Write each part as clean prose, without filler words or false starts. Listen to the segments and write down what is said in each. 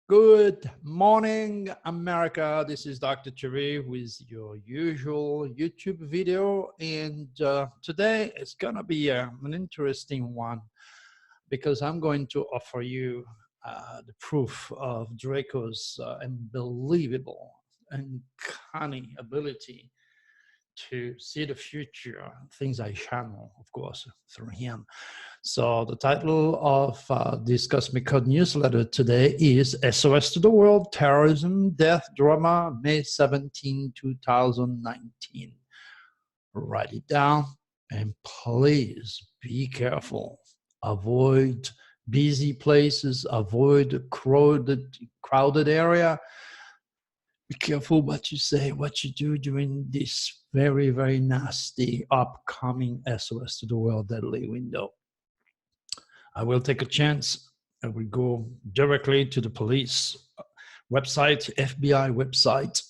Good morning, America. This is Dr. Cherry with your usual YouTube video. And today it's going to be an interesting one because I'm going to offer you the proof of Draco's unbelievable and canny ability to see the future, things I channel, of course, through him. So the title of this Cosmic Code newsletter today is SOS to the World, Terrorism, Death, Drama, May 17, 2019. Write it down and please be careful. Avoid busy places, avoid crowded area. Be careful what you say, what you do during this very, very nasty upcoming SOS to the World deadly window. I will take a chance. I will go directly to the police website, FBI website,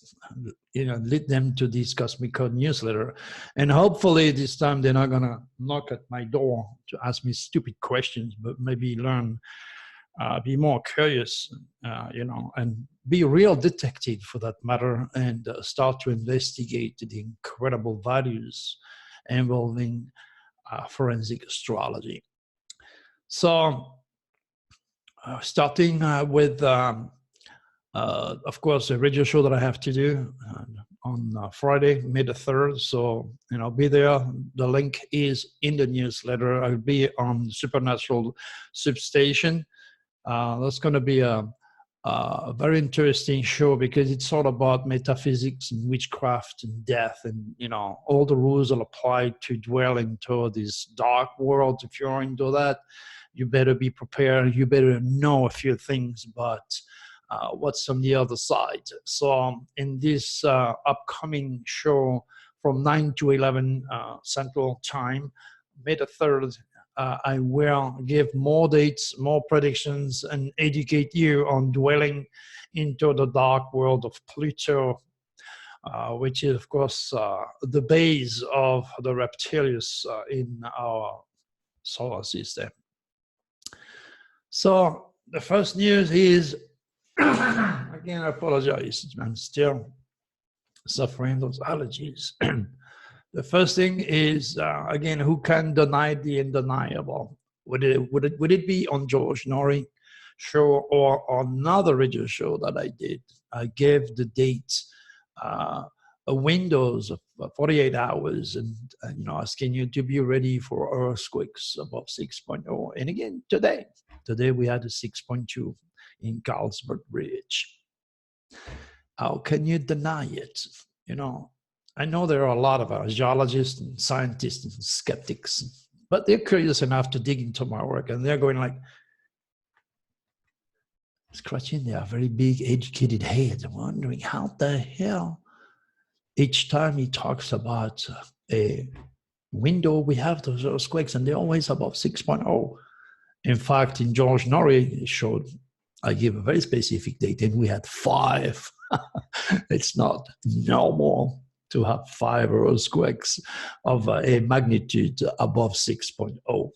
lead them to this Cosmic Code newsletter. And hopefully this time they're not gonna knock at my door to ask me stupid questions, but maybe learn, be more curious, and be a real detective for that matter, and start to investigate the incredible values involving forensic astrology. So starting with, of course, a radio show that I have to do on Friday, May the 3rd. So, be there. The link is in the newsletter. I'll be on Supernatural Substation. That's going to be a very interesting show because it's all about metaphysics and witchcraft and death, and all the rules will apply to dwelling toward this dark world. If you're into that, you better be prepared. You better know a few things about what's on the other side. So in this upcoming show from 9 to 11 Central Time, May the 3rd, I will give more dates, more predictions, and educate you on dwelling into the dark world of Pluto, which is, of course, the base of the reptilians in our solar system. So the first news is, again, I apologize, I'm still suffering those allergies. The first thing is, again, who can deny the undeniable? Would it be on George Norrie show or another radio show that I did? I gave the dates, a windows of 48 hours, and asking you to be ready for earthquakes above 6.0. And again, today we had a 6.2 in Carlsberg Bridge. How can you deny it? I know there are a lot of geologists and scientists and skeptics, but they're curious enough to dig into my work, and they're going like, scratching their very big educated heads, wondering how the hell each time he talks about a window, we have those earthquakes, and they're always above 6.0. In fact, in George Norrie showed, I give a very specific date, and we had 5. It's not normal to have 5 earthquakes of a magnitude above 6.0,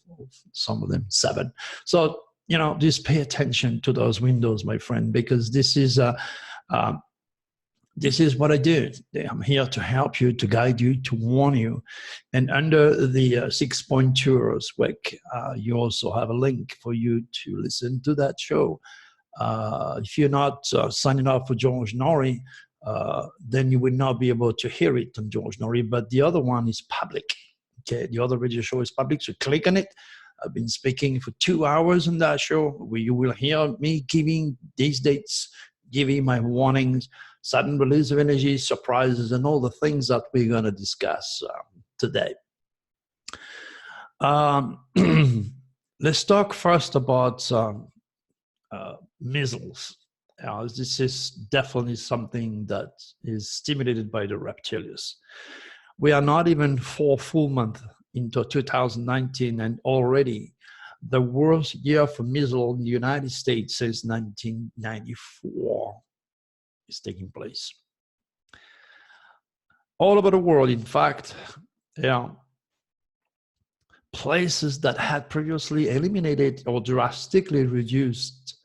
some of them 7. So, just pay attention to those windows, my friend, because this is what I do. I'm here to help you, to guide you, to warn you. And under the 6.2 earthquake, you also have a link for you to listen to that show. If you're not signing up for George Norrie, then you will not be able to hear it on George Norrie, but the other one is public. Okay, the other radio show is public, so click on it. I've been speaking for 2 hours on that show, where you will hear me giving these dates, giving my warnings, sudden release of energy, surprises, and all the things that we're going to discuss today. Let's talk first about measles. This is definitely something that is stimulated by the reptilians. We are not even 4 full months into 2019, and already the worst year for measles in the United States since 1994 is taking place. All over the world, in fact, places that had previously eliminated or drastically reduced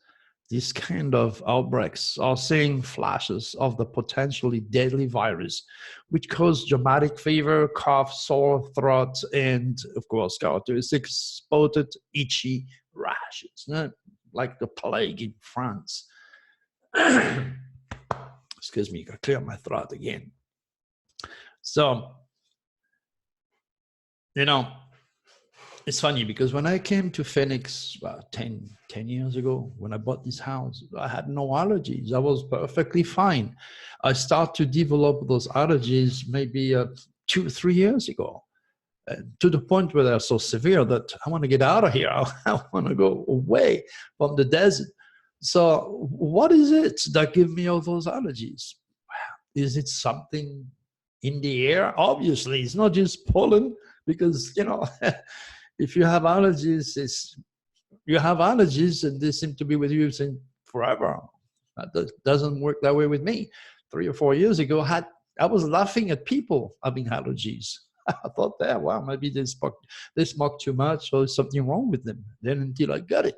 these kind of outbreaks are seeing flashes of the potentially deadly virus, which cause dramatic fever, cough, sore throat, and of course, characteristic spotted, itchy rashes, like the plague in France. Excuse me, I clear my throat again. So, you know, it's funny because when I came to Phoenix about 10 years ago, when I bought this house, I had no allergies. I was perfectly fine. I started to develop those allergies maybe 2 or 3 years ago, to the point where they're so severe that I want to get out of here. I want to go away from the desert. So what is it that gives me all those allergies? Is it something in the air? Obviously, it's not just pollen, because, you know, if you have allergies, you have allergies and they seem to be with you since forever. That doesn't work that way with me. 3 or 4 years ago, I was laughing at people having allergies. I thought that, wow, maybe they smoke too much or there's something wrong with them. Then until I got it.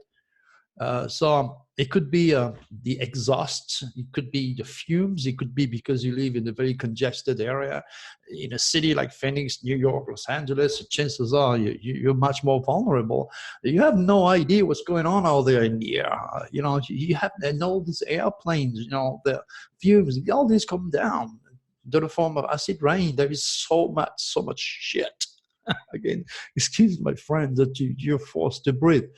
So it could be the exhaust, it could be the fumes, it could be because you live in a very congested area. In a city like Phoenix, New York, Los Angeles, chances are you're much more vulnerable. You have no idea what's going on out there in the air. You know, you have, and all these airplanes, you know, the fumes, all these come down to the form of acid rain. There is so much shit. Again, excuse my friend, that you're forced to breathe.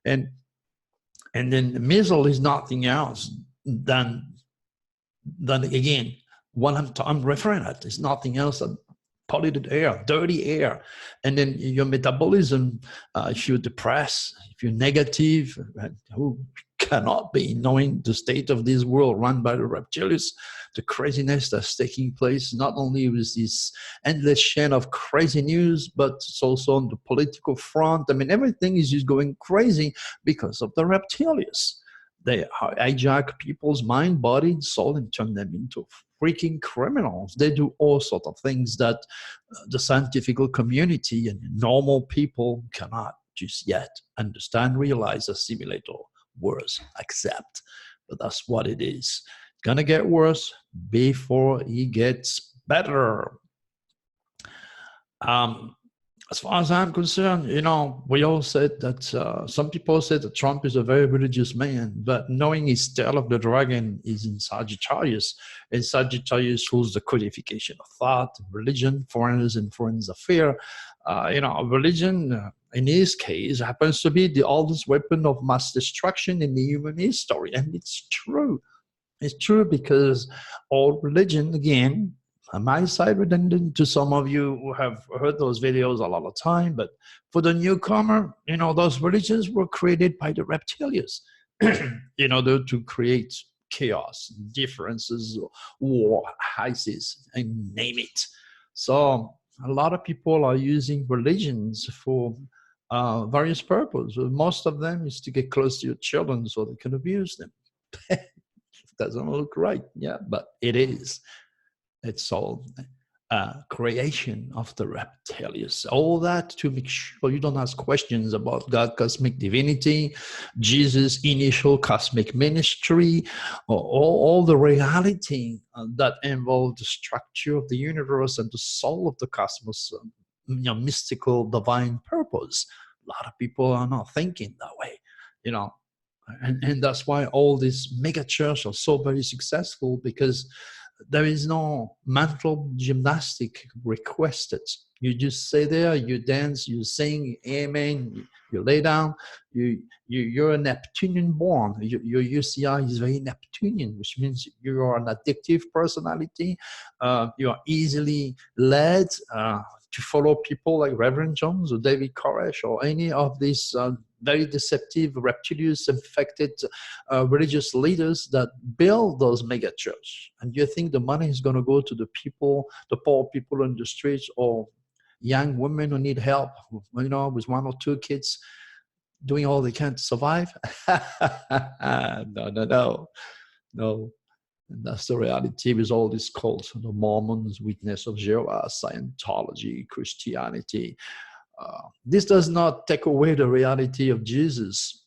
And then the missile is nothing else than again, what I'm referring at is nothing else than polluted air, dirty air. And then your metabolism, if you're depressed, if you're negative, who cannot be, knowing the state of this world run by the reptilians, the craziness that's taking place, not only with this endless chain of crazy news, but it's also on the political front. I mean, everything is just going crazy because of the reptilians. They hijack people's mind, body, and soul and turn them into freaking criminals. They do all sorts of things that the scientific community and normal people cannot just yet understand, realize, assimilate, or worse, accept. But that's what it is. It's gonna get worse before it gets better. As far as I'm concerned, you know, we all said that some people said that Trump is a very religious man, but knowing his tail of the dragon is in Sagittarius, and Sagittarius rules the codification of thought, religion, foreigners and foreign affairs. You know, religion, in his case, happens to be the oldest weapon of mass destruction in the human history, and it's true. It's true because all religion, again, I might sound redundant to some of you who have heard those videos a lot of time, but for the newcomer, you know, those religions were created by the reptilians in order to create chaos, differences, war, ISIS, and name it. So a lot of people are using religions for various purposes. Most of them is to get close to your children so they can abuse them. Doesn't look right, yeah, but it is. It's all creation of the reptilians. All that to make sure you don't ask questions about God, cosmic divinity, Jesus' initial cosmic ministry, or all the reality that involve the structure of the universe and the soul of the cosmos, you know, mystical divine purpose. A lot of people are not thinking that way, you know. And that's why all these mega churches are so very successful, because there is no mental gymnastic requested. You just stay there, you dance, you sing, amen, you lay down, you're a Neptunian born. Your UCI is very Neptunian, which means you are an addictive personality. You are easily led to follow people like Reverend Jones or David Koresh or any of these very deceptive, reptilians infected religious leaders that build those mega churches. And you think the money is going to go to the people, the poor people on the streets, or young women who need help, you know, with 1 or 2 kids doing all they can to survive? No. And that's the reality with all these cults, the Mormons, Witness of Jehovah, Scientology, Christianity. This does not take away the reality of Jesus.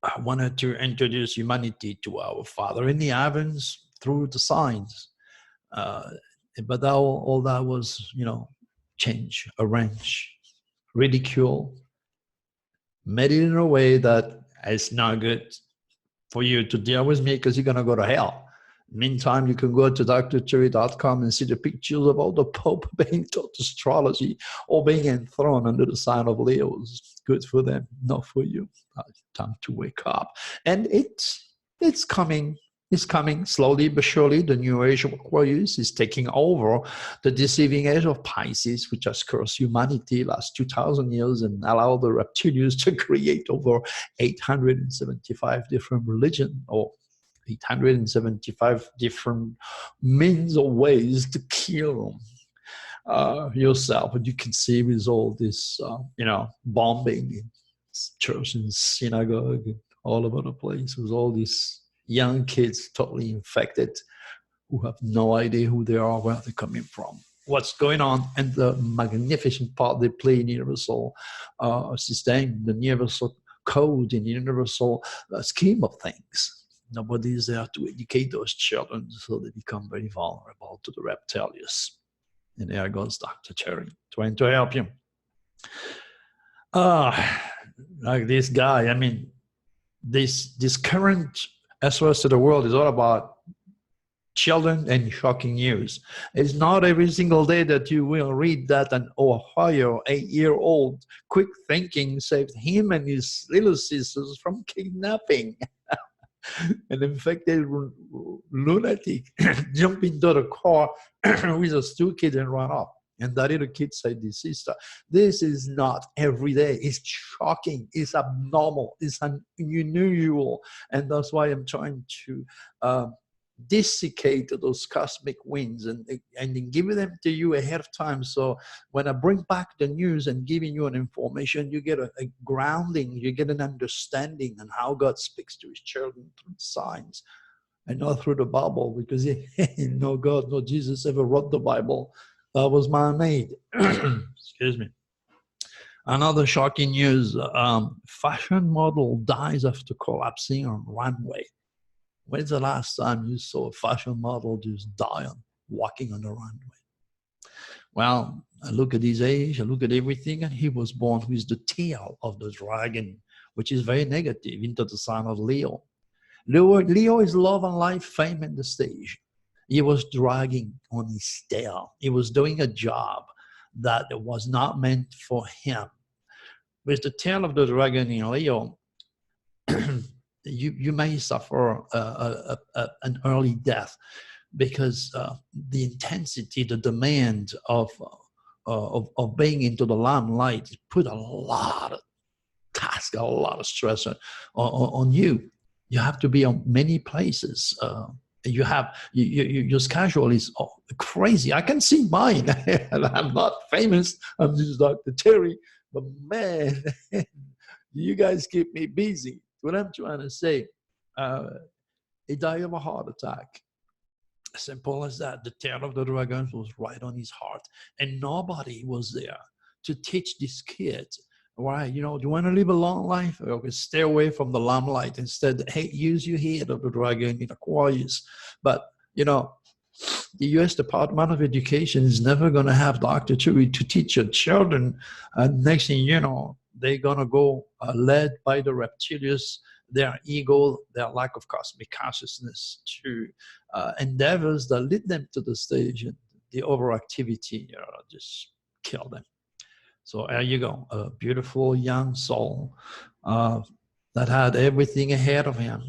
I wanted to introduce humanity to our Father in the heavens through the signs. Uh, but all that was, change, arrange, ridicule, made it in a way that it's not good for you to deal with me because you're going to go to hell. Meantime, you can go to drterry.com and see the pictures of all the Pope being taught astrology or being enthroned under the sign of Leo. It's good for them, not for you. Time to wake up. And it's coming. It's coming slowly but surely. The new age of Aquarius is taking over the deceiving age of Pisces, which has cursed humanity last 2,000 years and allowed the reptilians to create over 875 different religions, or 875 different means or ways to kill yourself. And you can see with all this, bombing in church and synagogue and all over the place, with all these young kids totally infected who have no idea who they are, where they're coming from, what's going on, and the magnificent part they play in universal system, the universal code, in the universal scheme of things. Nobody is there to educate those children, so they become very vulnerable to the reptilians. And there goes Dr. Terry, trying to help you. Like this guy, I mean, this current SOS to the world is all about children and shocking news. It's not every single day that you will read that an Ohio 8-year-old quick thinking saved him and his little sisters from kidnapping. An infected lunatic jumped into the car with his 2 kids and ran off. And that little kid said, "This sister, this is not every day. It's shocking. It's abnormal. It's unusual." And that's why I'm trying to desiccate those cosmic winds and give them to you ahead of time. So when I bring back the news and giving you an information, you get a grounding, you get an understanding on how God speaks to his children through signs and not through the Bible, because no God, no Jesus ever wrote the Bible. That was man-made. Excuse me. Another shocking news, fashion model dies after collapsing on runway. When's the last time you saw a fashion model just die walking on the runway? Well, I look at his age, I look at everything, and he was born with the tail of the dragon, which is very negative, into the sign of Leo. Leo is love and life, fame, and the stage. He was dragging on his tail. He was doing a job that was not meant for him. With the tail of the dragon in Leo, you may suffer an early death, because the intensity, the demand of being into the limelight put a lot of task, a lot of stress on you. You have to be on many places. Your schedule is crazy. I can see mine. And I'm not famous. I'm just Dr. Terry. But man, you guys keep me busy. What I'm trying to say, he died of a heart attack. Simple as that. The tail of the dragon was right on his heart. And nobody was there to teach this kid, why, do you want to live a long life? Okay, stay away from the limelight. Instead, hey, use your head of the dragon in Aquarius. But, the U.S. Department of Education is never going to have Dr. Chewy to teach your children. Next thing you know, they're going to go led by the reptilians, their ego, their lack of cosmic consciousness, to endeavors that lead them to the stage, and the overactivity, just kill them. So there you go, a beautiful young soul that had everything ahead of him,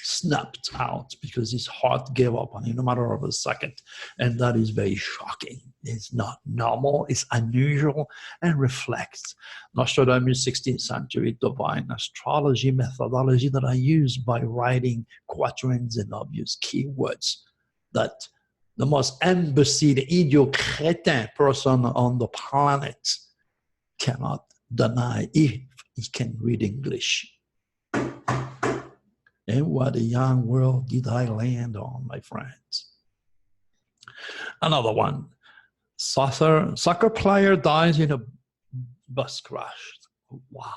snapped out because his heart gave up on him in a matter of a second. And that is very shocking. It's not normal, it's unusual, and reflects Nostradamus' 16th century divine astrology methodology that I use by writing quatrains and obvious keywords that the most imbecile, idiot, cretin person on the planet cannot deny if he can read English. And what a young world did I land on, my friends. Another one. Soccer player dies in a bus crash. Wow.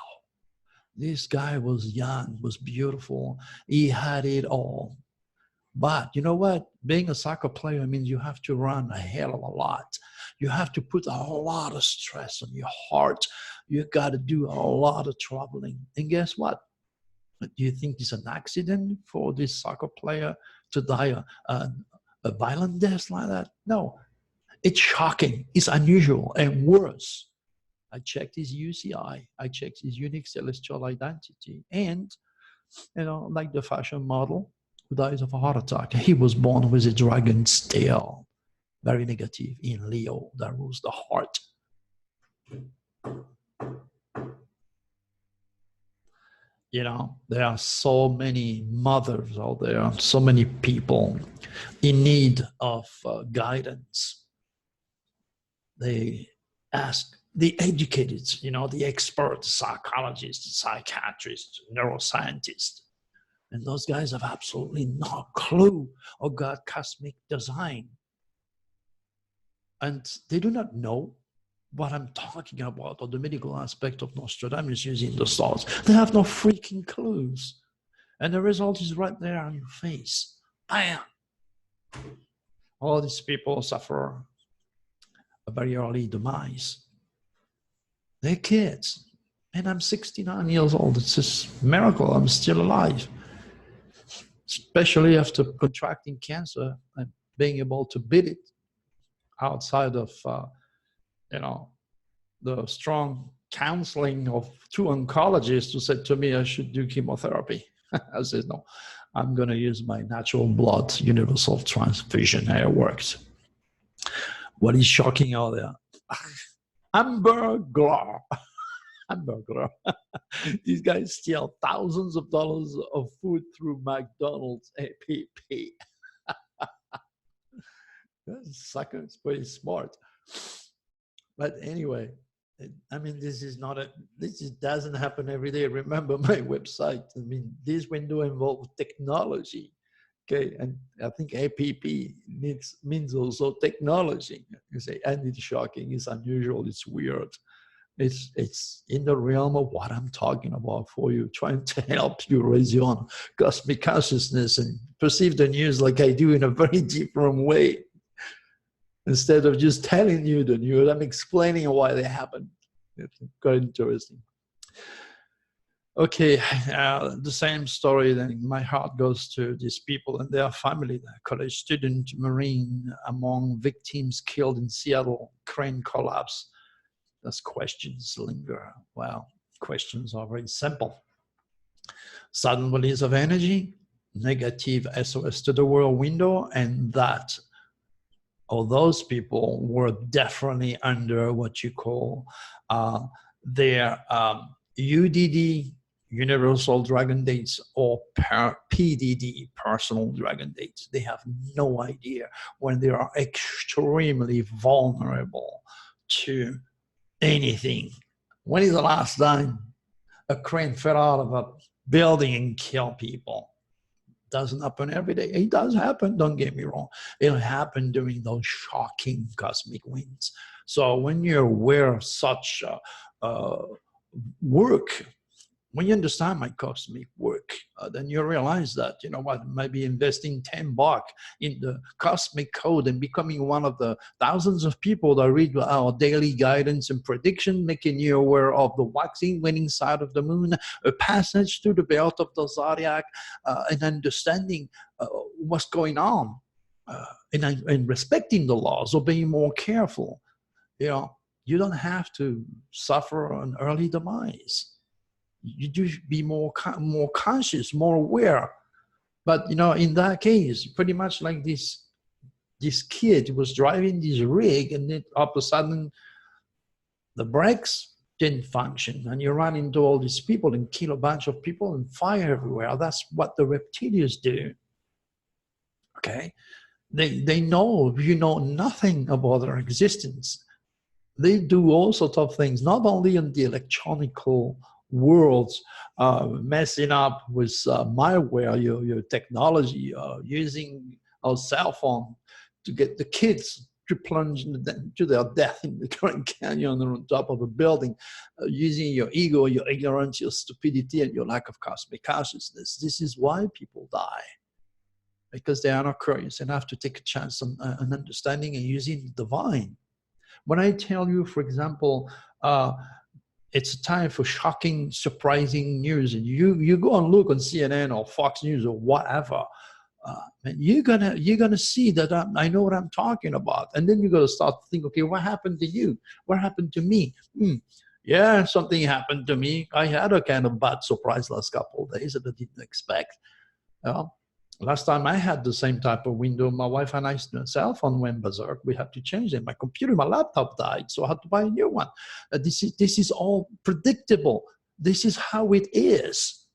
This guy was young, was beautiful. He had it all. But you know what? Being a soccer player means you have to run a hell of a lot. You have to put a lot of stress on your heart. You got to do a lot of traveling. And guess what? Do you think it's an accident for this soccer player to die a violent death like that? No, it's shocking. It's unusual and worse. I checked his UCI. I checked his unique celestial identity. And, like the fashion model who dies of a heart attack, he was born with a dragon's tail. Very negative in Leo. That rules the heart. There are so many mothers out there, so many people in need of guidance. They ask the educated, the experts, psychologists, psychiatrists, neuroscientists. And those guys have absolutely no clue about cosmic design. And they do not know what I'm talking about, or the medical aspect of Nostradamus using the stars. They have no freaking clues. And the result is right there on your face. Bam! All these people suffer a very early demise. They're kids. And I'm 69 years old. It's a miracle I'm still alive. Especially after contracting cancer and being able to beat it outside of the strong counseling of two oncologists who said to me I should do chemotherapy. I said, no, I'm going to use my natural blood universal transfusion. And it works. What is shocking out there? Hamburger. Hamburger. These guys steal thousands of dollars of food through McDonald's app. Sucker is pretty smart. But anyway, this doesn't happen every day. Remember my website. This window involves technology. Okay, and I think APP means also technology. You say, and it's shocking, it's unusual, it's weird. It's in the realm of what I'm talking about for you, trying to help you raise your own cosmic consciousness and perceive the news like I do in a very different way. Instead of just telling you the news, I'm explaining why they happen. It's quite interesting. Okay, the same story. Then my heart goes to these people and their family. The college student, Marine, among victims killed in Seattle crane collapse. Those questions linger. Well, questions are very simple. Sudden release of energy, negative SOS to the world window, and that those people were definitely under what you call their UDD, Universal Dragon Dates, or PDD, Personal Dragon Dates. They have no idea when they are extremely vulnerable to anything. When is the last time a crane fell out of a building and killed people? Doesn't happen every day. It does happen, don't get me wrong. It'll happen during those shocking cosmic winds. So when you're aware of such work, when you understand my cosmic work, then you realize that, you know what, maybe investing $10 in the cosmic code and becoming one of the thousands of people that read our daily guidance and prediction, making you aware of the waxing waning side of the moon, a passage through the belt of the zodiac, and understanding what's going on, and respecting the laws, or being more careful. You know, you don't have to suffer an early demise. You do be more conscious, more aware. But you know, in that case, pretty much like this kid was driving this rig, and then all of a sudden the brakes didn't function, and you run into all these people and kill a bunch of people and fire everywhere. That's what the reptilians do. Okay, they know you know nothing about their existence. They do all sorts of things, not only in the electronical worlds, messing up with malware, your technology, using our cell phone to get the kids to plunge to their death in the Grand Canyon or on top of a building, using your ego, your ignorance, your stupidity, and your lack of cosmic consciousness. This is why people die, because they are not curious enough to take a chance on understanding and using the divine. When I tell you, for example, it's a time for shocking, surprising news, and you go and look on CNN or Fox News or whatever, and you're gonna see that I know what I'm talking about. And then you're gonna start to think, okay, what happened to you? What happened to me? Yeah, something happened to me. I had a kind of bad surprise last couple of days that I didn't expect. Last time I had the same type of window, my wife and I's cell phone went berserk. We had to change it. My computer, my laptop died, so I had to buy a new one. This is all predictable. This is how it is.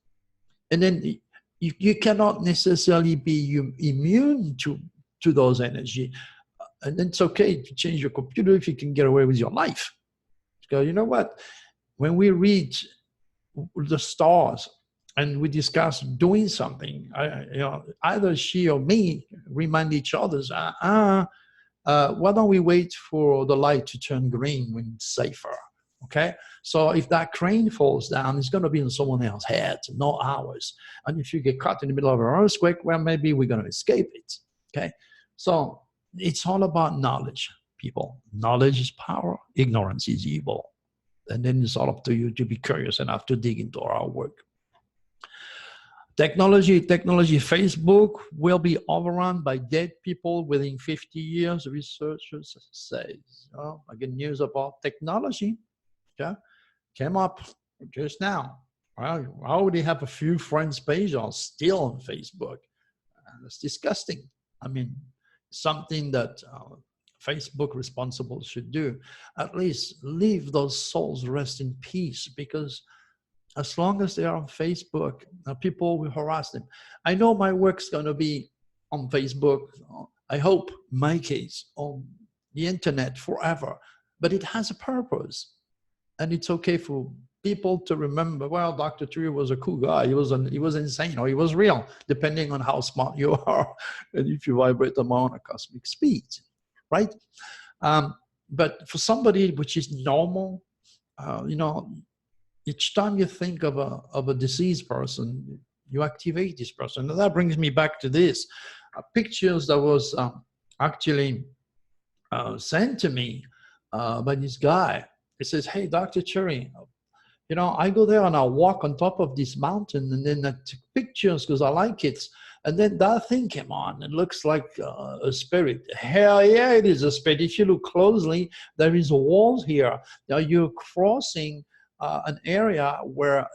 And then you cannot necessarily be immune to those energy. And it's okay to change your computer if you can get away with your life. Because you know what? When we read the stars, and we discuss doing something, either she or me remind each other, why don't we wait for the light to turn green when it's safer, okay? So if that crane falls down, it's going to be on someone else's head, not ours. And if you get caught in the middle of an earthquake, well, maybe we're going to escape it, okay? So it's all about knowledge, people. Knowledge is power, ignorance is evil. And then it's all up to you to be curious enough to dig into our work. Technology, Facebook will be overrun by dead people within 50 years, researchers say. I get news about technology, okay? Came up just now. I already have a few friends' pages still on Facebook. And it's disgusting. I mean, something that Facebook responsible should do. At least leave those souls rest in peace, because as long as they are on Facebook, people will harass them. I know my work's going to be on Facebook. I hope my case on the internet forever, but it has a purpose. And it's okay for people to remember, well, Dr. Thierry was a cool guy. He was insane, or he was real, depending on how smart you are and if you vibrate them on a cosmic speed, right? But for somebody which is normal, each time you think of a deceased person, you activate this person. And that brings me back to this. Pictures that was actually sent to me by this guy. It says, hey, Dr. Thierry, I go there and I walk on top of this mountain, and then I took pictures because I like it. And then that thing came on. It looks like a spirit. Hell yeah, it is a spirit. If you look closely, there is a wall here. Now you're crossing an area where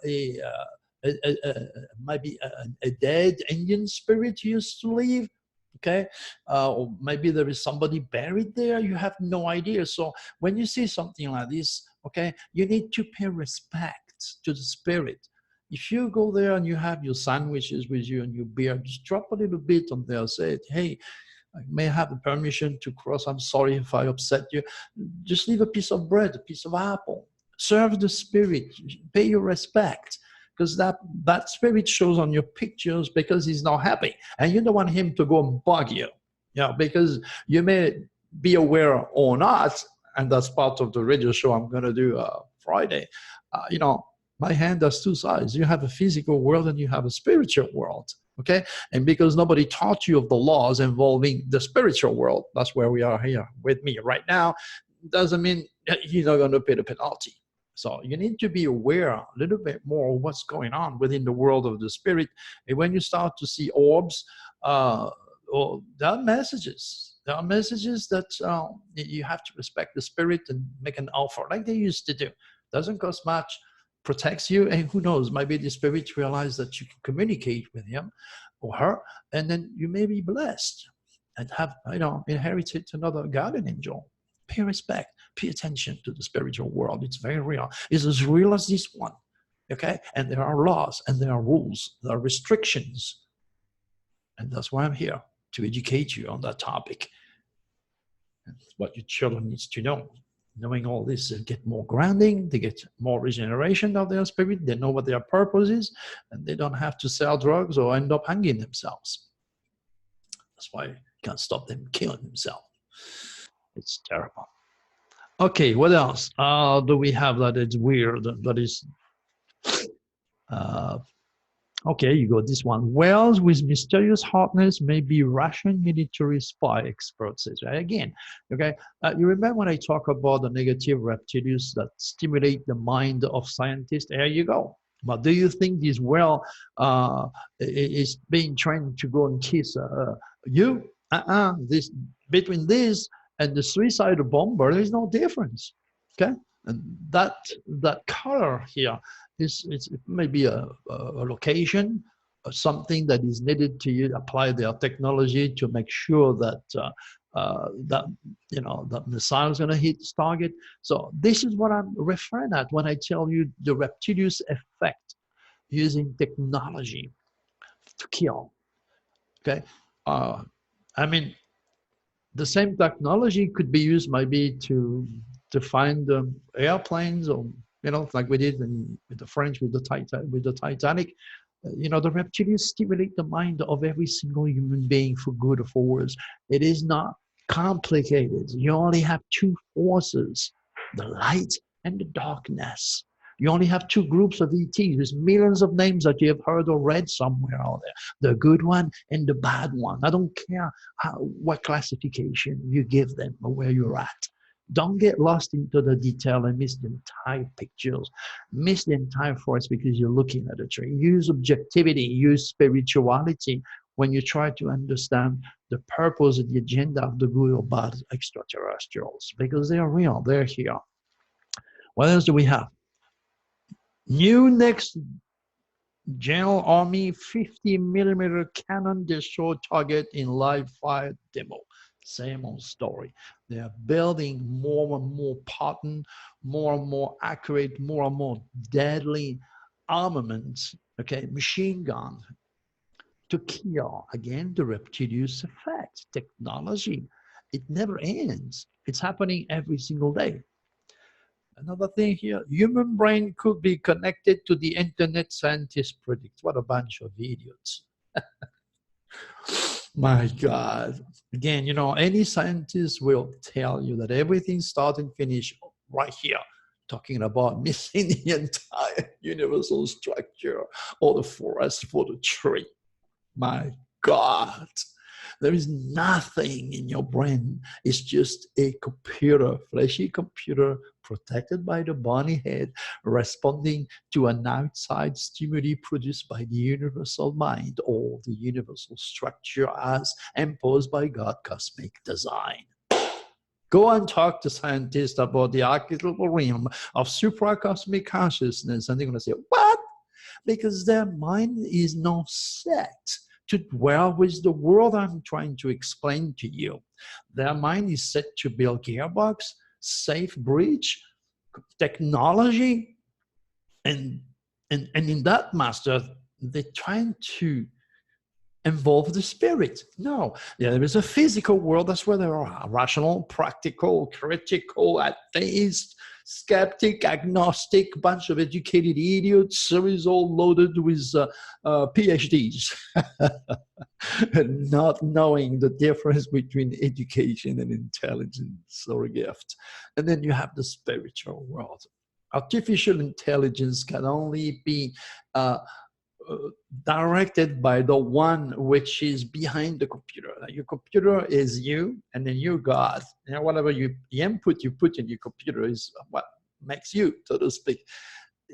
maybe a dead Indian spirit used to live, okay? Or maybe there is somebody buried there. You have no idea. So when you see something like this, okay, you need to pay respect to the spirit. If you go there and you have your sandwiches with you and your beer, just drop a little bit on there. Say, hey, I may have the permission to cross. I'm sorry if I upset you. Just leave a piece of bread, a piece of apple. Serve the spirit, pay your respect, because that spirit shows on your pictures because he's not happy. And you don't want him to go and bug you, because you may be aware or not, and that's part of the radio show I'm going to do Friday. My hand has two sides. You have a physical world and you have a spiritual world, okay? And because nobody taught you of the laws involving the spiritual world, that's where we are here with me right now, doesn't mean you're not going to pay the penalty. So you need to be aware a little bit more of what's going on within the world of the spirit. And when you start to see orbs, there are messages. There are messages that you have to respect the spirit and make an offer like they used to do. Doesn't cost much, protects you, and who knows, maybe the spirit realize that you can communicate with him or her, and then you may be blessed and have, inherited another guardian angel. Pay respect, pay attention to the spiritual world. It's very real. It's as real as this one, okay? And there are laws and there are rules, there are restrictions. And that's why I'm here, to educate you on that topic. And what your children needs to know. Knowing all this, they get more grounding, they get more regeneration of their spirit, they know what their purpose is, and they don't have to sell drugs or end up hanging themselves. That's why you can't stop them killing themselves. It's terrible. Okay, what else do we have that is weird, that is uh, okay, you got this one. Whales with mysterious hardness may be Russian military spy, experts says. Right? Again, okay, you remember when I talk about the negative reptilians that stimulate the mind of scientists? There you go. But do you think this whale is being trained to go and kiss you? This between this and the suicide bomber, there is no difference. Okay, and that color here is it may be a location, something that is needed to apply their technology to make sure that that that missile is going to hit its target. So this is what I'm referring at when I tell you the reptilius effect, using technology to kill. Okay, I mean, the same technology could be used maybe to find airplanes, or like we did with the French with the Titanic. The reptilians stimulate the mind of every single human being for good or for worse. It is not complicated. You only have two forces, the light and the darkness. You only have two groups of ETs. There's millions of names that you have heard or read somewhere out there. The good one and the bad one. I don't care what classification you give them or where you're at. Don't get lost into the detail and miss the entire pictures, miss the entire forest because you're looking at a tree. Use objectivity, use spirituality when you try to understand the purpose and the agenda of the good or bad extraterrestrials, because they are real, they're here. What else do we have? New next General Army 50mm cannon destroy target in live fire demo. Same old story. They are building more and more potent, more and more accurate, more and more deadly armaments, okay, machine gun, to kill, again, the reptilius effect. Technology, it never ends. It's happening every single day. Another thing here, human brain could be connected to the internet, scientists predict. What a bunch of idiots. My God. Again, any scientist will tell you that everything starts and finishes right here, talking about missing the entire universal structure or the forest for the tree. My God. There is nothing in your brain. It's just a computer, fleshy computer, protected by the bony head, responding to an outside stimuli produced by the universal mind or the universal structure as imposed by God cosmic design. Go and talk to scientists about the archetypal realm of supracosmic consciousness, and they're going to say, what? Because their mind is not set to dwell with the world I'm trying to explain to you. Their mind is set to build gearbox, safe bridge, technology, and in that, master, they're trying to involve the spirit. No, there is a physical world. That's where there are rational, practical, critical, atheist, skeptic, agnostic, bunch of educated idiots, series all loaded with PhDs, not knowing the difference between education and intelligence or a gift. And then you have the spiritual world. Artificial intelligence can only be directed by the one which is behind the computer. Your computer is you, and then you're God. Whatever you input you put in your computer is what makes you, so to speak.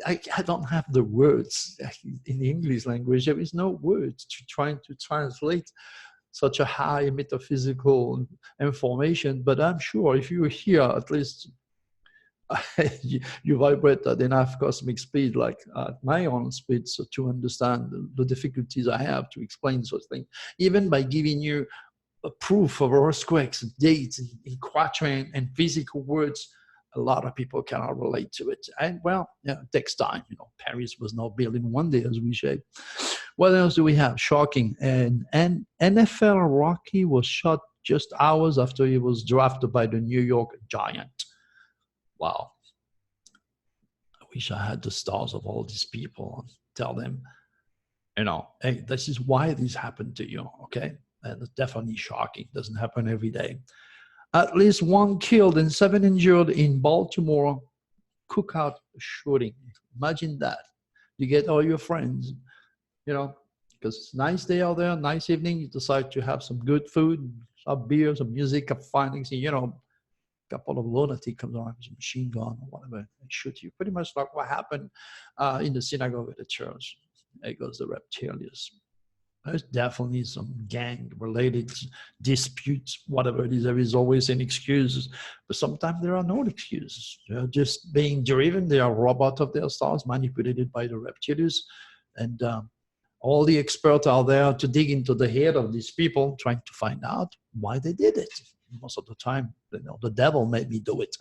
I don't have the words in the English language. There is no words to trying to translate such a high metaphysical information. But I'm sure if you hear at least you vibrate at enough cosmic speed, like at my own speed, so to understand the difficulties I have to explain such things, even by giving you a proof of earthquakes, dates, in quatrain and physical words, a lot of people cannot relate to it. And well, it takes time. Paris was not built in one day, as we say. What else do we have? Shocking. And NFL Rocky was shot just hours after he was drafted by the New York Giants. Wow. I wish I had the stars of all these people and tell them, hey, this is why this happened to you, okay? And it's definitely shocking. It doesn't happen every day. At least 1 killed and 7 injured in Baltimore cookout shooting. Imagine that. You get all your friends, you know, because it's a nice day out there, nice evening. You decide to have some good food, some beer, some music, a findings, you know, a couple of lunatic comes around with a machine gun or whatever and shoot you. Pretty much like what happened in the synagogue at the church. There goes the reptilians. There's definitely some gang-related disputes, whatever it is. There is always an excuse, but sometimes there are no excuses. They're just being driven. They are robots of their stars, manipulated by the reptilians. And all the experts are there to dig into the head of these people, trying to find out why they did it. Most of the time, you know, the devil made me do it.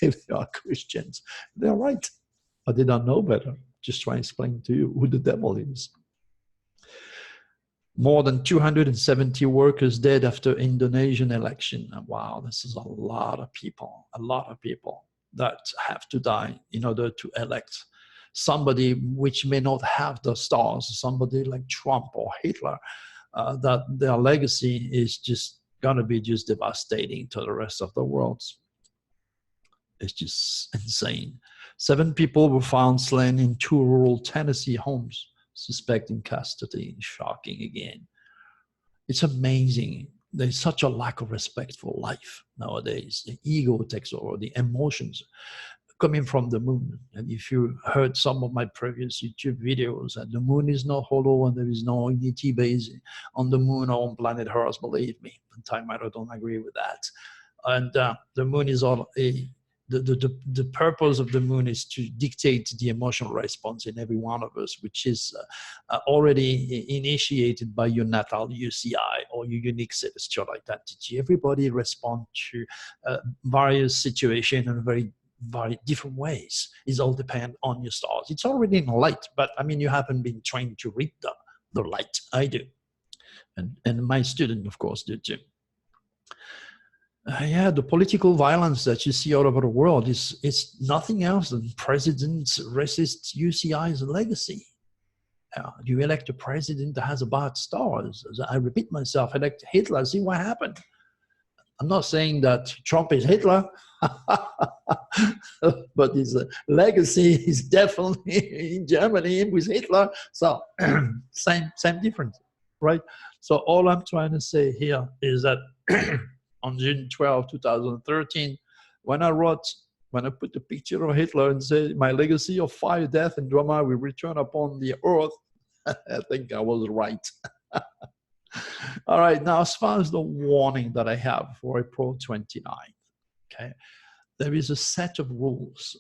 If they are Christians, they're right, but they don't know better. Just try to explain to you who the devil is. More than 270 workers dead after Indonesian election. Wow, this is a lot of people that have to die in order to elect somebody which may not have the stars, somebody like Trump or Hitler, that their legacy is just going to be just devastating to the rest of the world. It's just insane. 7 people were found slain in 2 rural Tennessee homes, suspecting custody. Shocking again. It's amazing. There's such a lack of respect for life nowadays. The ego takes over, the emotions coming from the moon. And if you heard some of my previous YouTube videos, that the moon is not hollow and there is no ET base on the moon or on planet Earth, believe me. And Time Matter don't agree with that. And the moon is all the purpose of the moon is to dictate the emotional response in every one of us, which is already initiated by your natal UCI or your unique celestial identity. Everybody responds to various situations in very different ways. It all depends on your stars. It's already in light, but I mean, you haven't been trained to read the light. I do. And my student, of course, did too. Yeah, the political violence that you see all over the world is nothing else than President racist UCI's legacy. You elect a president that has a bad stars. As I repeat myself, elect Hitler, see what happened. I'm not saying that Trump is Hitler, but his legacy is definitely in Germany with Hitler. So same difference, right? So all I'm trying to say here is that on June 12, 2013, when I put the picture of Hitler and said, my legacy of fire, death, and drama will return upon the earth, I think I was right. All right, now as far as the warning that I have for April 29th, okay, there is a set of rules.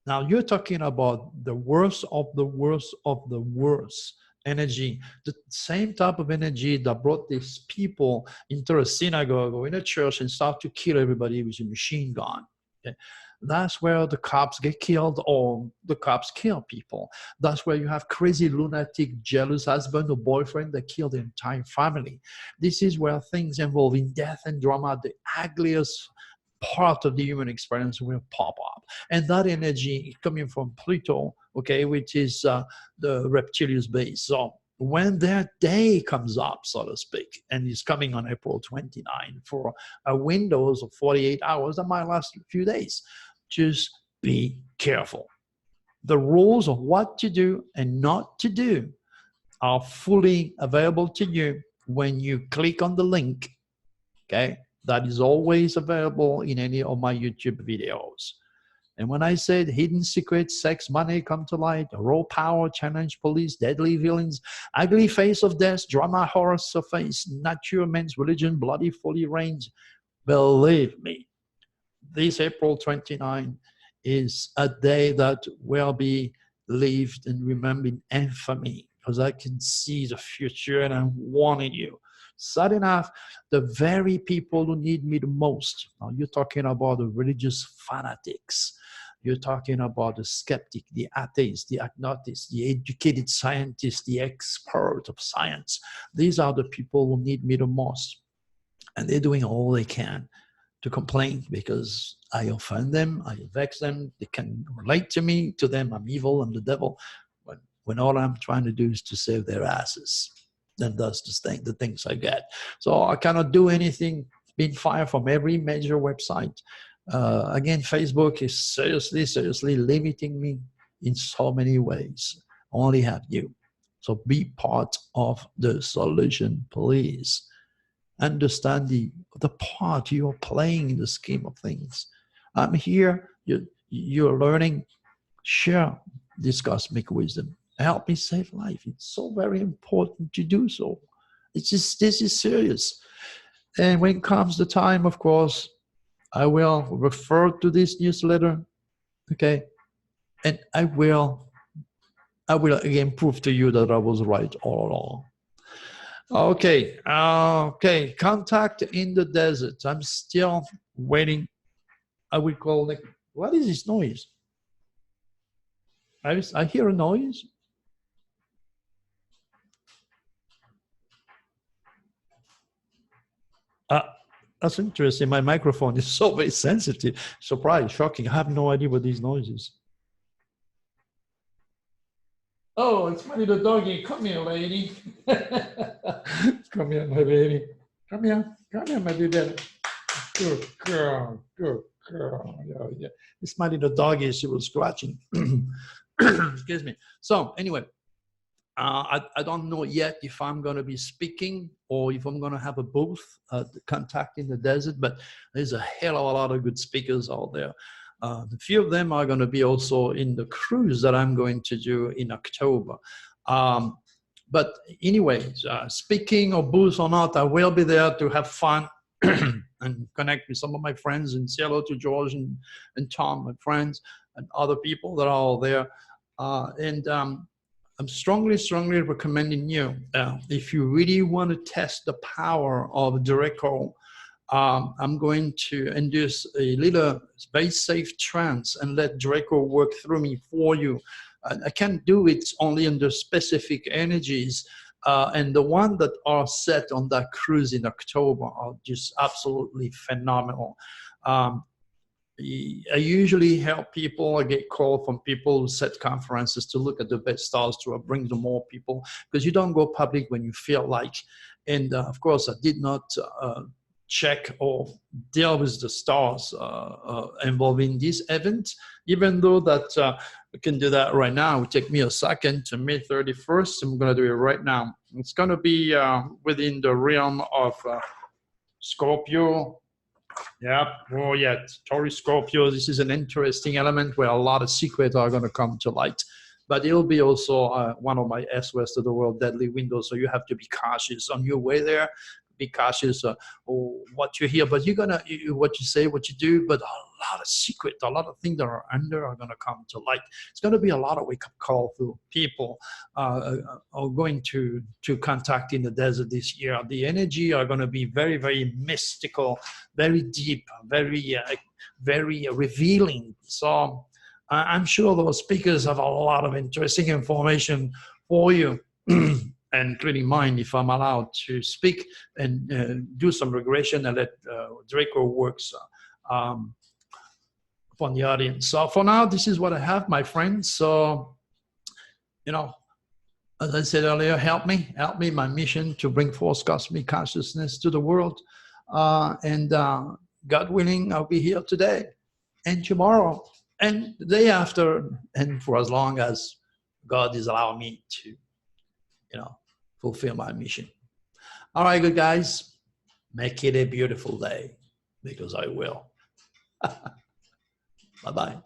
Now you're talking about the worst of the worst of the worst energy, the same type of energy that brought these people into a synagogue or in a church and start to kill everybody with a machine gun. Okay? That's where the cops get killed or the cops kill people. That's where you have crazy, lunatic, jealous husband or boyfriend that kill the entire family. This is where things involving death and drama, the ugliest part of the human experience will pop up. And that energy is coming from Pluto, okay, which is the reptilian base. So when their day comes up, so to speak, and it's coming on April 29 for a windows of 48 hours, that might last a few days, just be careful. The rules of what to do and not to do are fully available to you when you click on the link, okay? That is always available in any of my YouTube videos. And when I said hidden secrets, sex, money come to light, raw power, challenge police, deadly villains, ugly face of death, drama, horror surface, nature, men's religion, bloody folly reigns, believe me, this April 29 is a day that will be lived and remembered in infamy, because I can see the future and I'm warning you. Sad enough, the very people who need me the most, now you're talking about the religious fanatics, you're talking about the skeptic, the atheist, the agnostic, the educated scientist, the expert of science. These are the people who need me the most. And they're doing all they can to complain because I offend them, I vex them, they can relate to me, to them, I'm evil, I'm the devil, when all I'm trying to do is to save their asses. And that's the things I get. So I cannot do anything been fired from every major website. Again, Facebook is seriously limiting me in so many ways. Only have you. So be part of the solution, please. Understand the part you're playing in the scheme of things. I'm here. You're learning. Share this cosmic wisdom. Help me save life. It's so very important to do so. This is serious. And when comes the time, of course, I will refer to this newsletter. Okay. And I will again prove to you that I was right all along. Okay. Okay. Contact in the desert. I'm still waiting. I will call it. What is this noise? I hear a noise. That's interesting. My microphone is so very sensitive. Surprise, shocking. I have no idea what these noises. Oh, it's Money the doggy. Come here, lady. Come here, my baby. Come here, my baby. Good girl, good girl. Yeah, yeah. It's Money the doggy. She was scratching. Excuse me. So anyway, I don't know yet if I'm going to be speaking or if I'm going to have a booth contact in the desert, but there's a hell of a lot of good speakers out there. A few of them are going to be also in the cruise that I'm going to do in October. But anyways, speaking or booth or not, I will be there to have fun and connect with some of my friends and say hello to George and Tom, my friends, and other people that are all there. I'm strongly recommending you, if you really want to test the power of direct call, I'm going to induce a little very safe trance and let direct call work through me for you. I can't do it only under specific energies. And the ones that are set on that cruise in October are just absolutely phenomenal. I usually help people. I get called from people who set conferences to look at the best stars to bring them more people, because you don't go public when you feel like. And of course, I did not check or deal with the stars involved in this event, even though that we can do that right now. It would take me a second to May 31st. I'm going to do it right now. It's going to be within the realm of Scorpio. Yeah, oh yeah, Taurus, Scorpio. This is an interesting element where a lot of secrets are going to come to light. But it'll be also one of my SOS to the world deadly windows. So you have to be cautious on your way there. Be cautious what you hear, but you're gonna what you say, what you do. But a lot of secret, a lot of things that are under are gonna come to light. It's gonna be a lot of wake up call to people are going to contact in the desert this year. The energy are gonna be very, very mystical, very deep, very revealing. So I'm sure those speakers have a lot of interesting information for you. And including mine, if I'm allowed to speak and do some regression and let Draco works upon the audience. So for now, this is what I have, my friends. So, you know, as I said earlier, help me, my mission to bring forth cosmic consciousness to the world. And God willing, I'll be here today and tomorrow and the day after, and for as long as God is allowing me to, you know, fulfill my mission. All right, good guys, make it a beautiful day, because I will. Bye-bye.